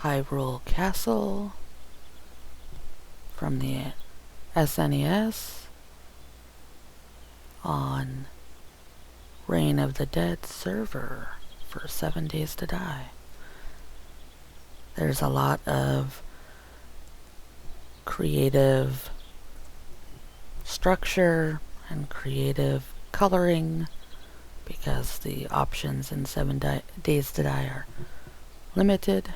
Hyrule Castle from the SNES on Reign of the Dead server for 7 Days to Die. There's a lot of creative structure and creative coloring because the options in 7 Days to Die are limited,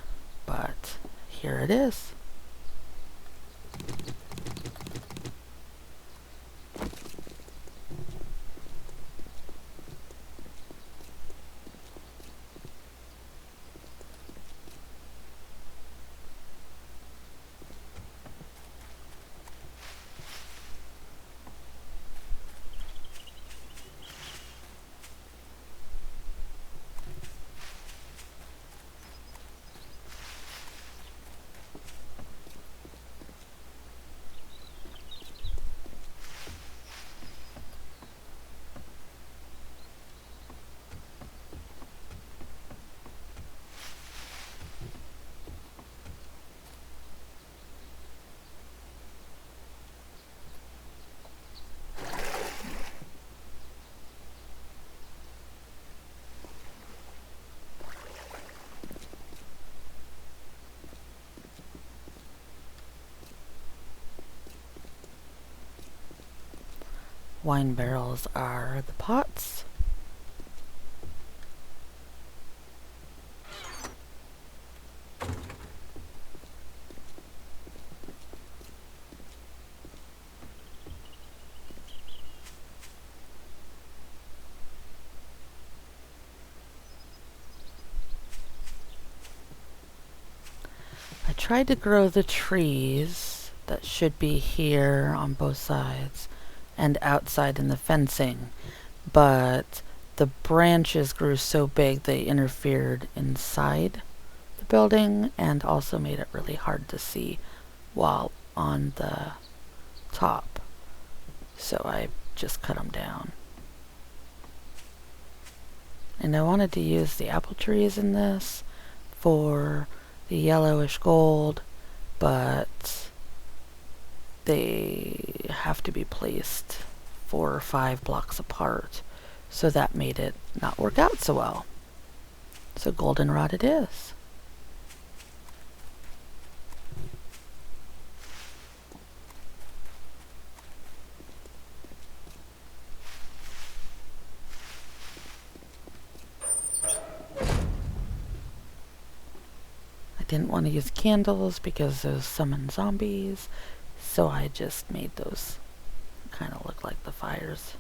but here it is. Wine barrels are the pots. I tried to grow the trees that should be here on both sides and outside in the fencing, but the branches grew so big they interfered inside the building and also made it really hard to see while on the top. So I just cut them down. And I wanted to use the apple trees in this for the yellowish gold, but they have to be placed 4 or 5 blocks apart, so that made it not work out so well. So goldenrod it is. I didn't want to use candles because those summon zombies, so I just made those kind of look like the fires.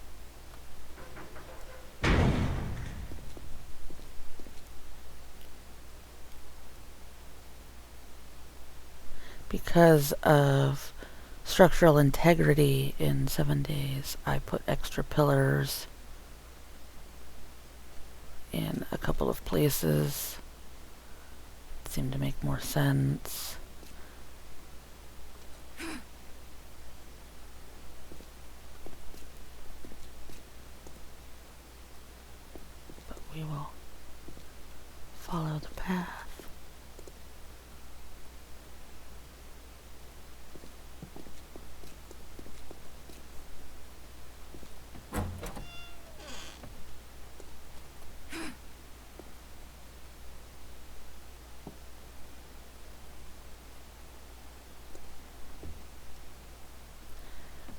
Because of structural integrity in 7 days, I put extra pillars in a couple of places. It seemed to make more sense. But we will follow the path.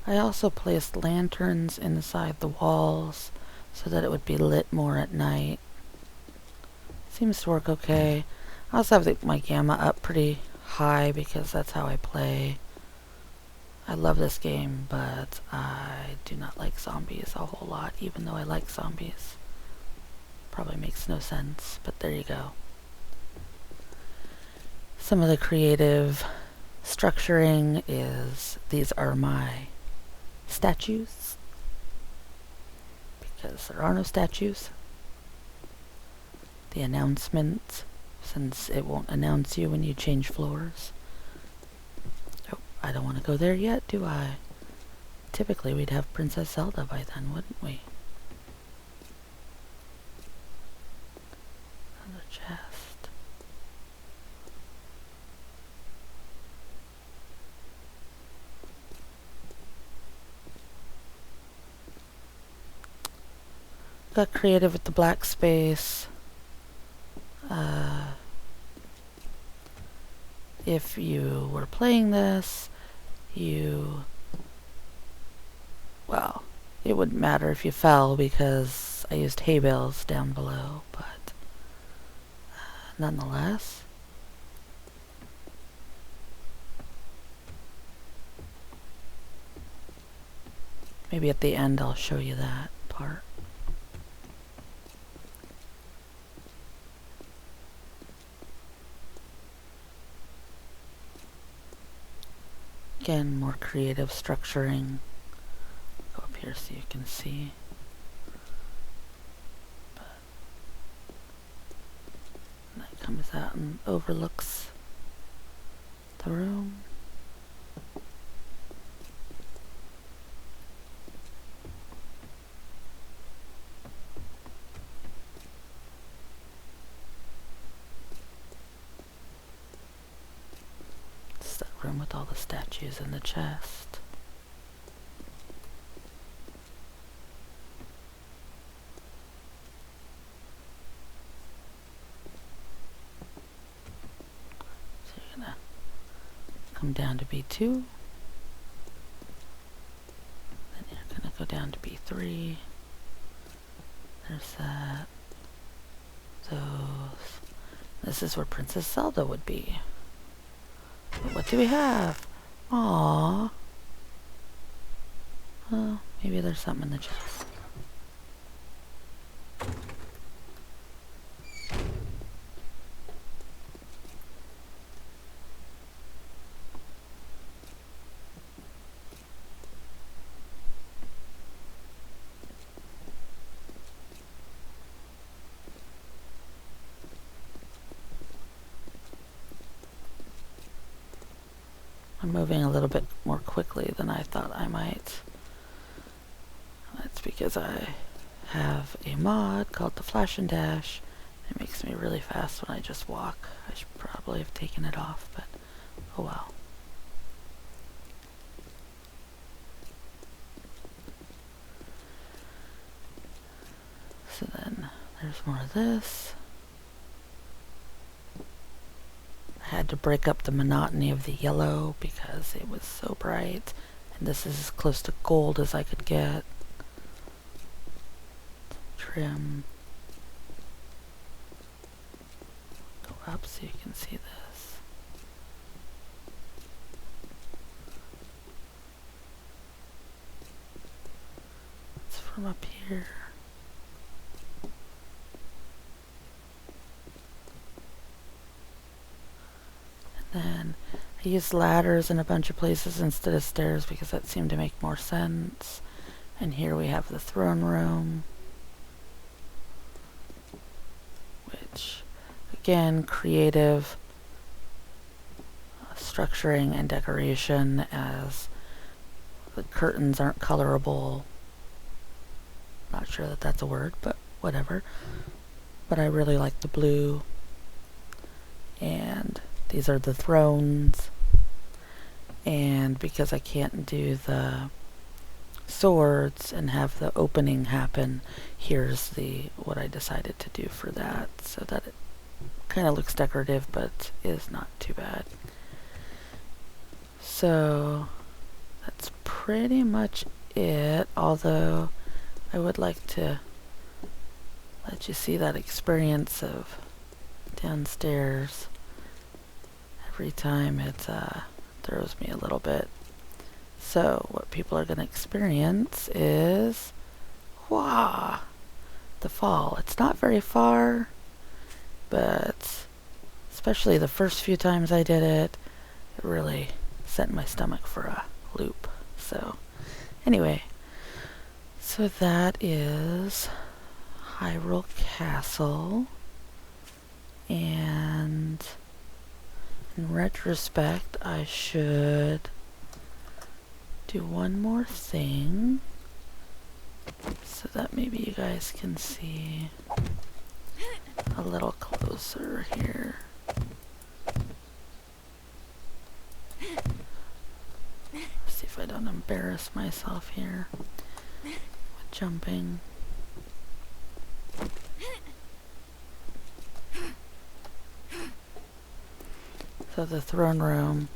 I also placed lanterns inside the walls so that it would be lit more at night. Seems to work okay. I also have my gamma up pretty high because that's how I play. I love this game, but I do not like zombies a whole lot, even though I like zombies. Probably makes no sense, but there you go. Some of the creative structuring is, these are my statues, because there are no statues. The announcement, since it won't announce you when you change floors. Oh, I don't want to go there yet, do I? Typically we'd have Princess Zelda by then, wouldn't we? Another chest. got creative with the black space. If you were playing this, well, it wouldn't matter if you fell because I used hay bales down below, but nonetheless. Maybe at the end I'll show you that part. Again, more creative structuring. Go up here so you can see. And that comes out and overlooks the room. It's that room with all the statues in the chest. Come down to B2, then you're going to go down to B3, there's that, those, this is where Princess Zelda would be. But what do we have? Aww. Well, maybe there's something in the chest. I'm moving a little bit more quickly than I thought I might. That's because I have a mod called the Flash and Dash. It makes me really fast when I just walk. I should probably have taken it off, but oh well. So then there's more of this. I had to break up the monotony of the yellow because it was so bright, and this is as close to gold as I could get. Trim. Go up so you can see this. It's from up here. Then I used ladders in a bunch of places instead of stairs because that seemed to make more sense. And here we have the throne room, which again, creative structuring and decoration, as the curtains aren't colorable. Not sure that that's a word, but whatever. But I really like the blue. And these are the thrones, and because I can't do the swords and have the opening happen, here's what I decided to do for that, so that it kind of looks decorative but is not too bad. So that's pretty much it, although I would like to let you see that experience of downstairs. Every time it throws me a little bit. So what people are going to experience is, wow, the fall. It's not very far, but especially the first few times I did it, it really sent my stomach for a loop. So anyway, so that is Hyrule Castle, and in retrospect, I should do one more thing so that maybe you guys can see a little closer here. See if I don't embarrass myself here with jumping. So the throne room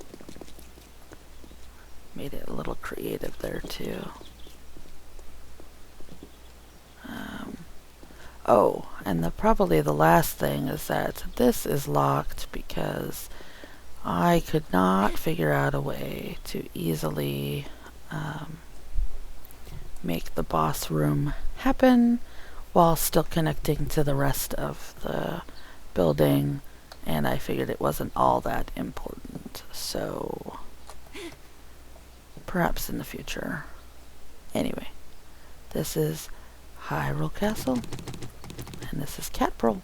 made it a little creative there too. Oh, and probably the last thing is that this is locked because I could not figure out a way to easily make the boss room happen while still connecting to the rest of the building, and I figured it wasn't all that important, so perhaps in the future. Anyway, this is Hyrule Castle, and this is Catpril.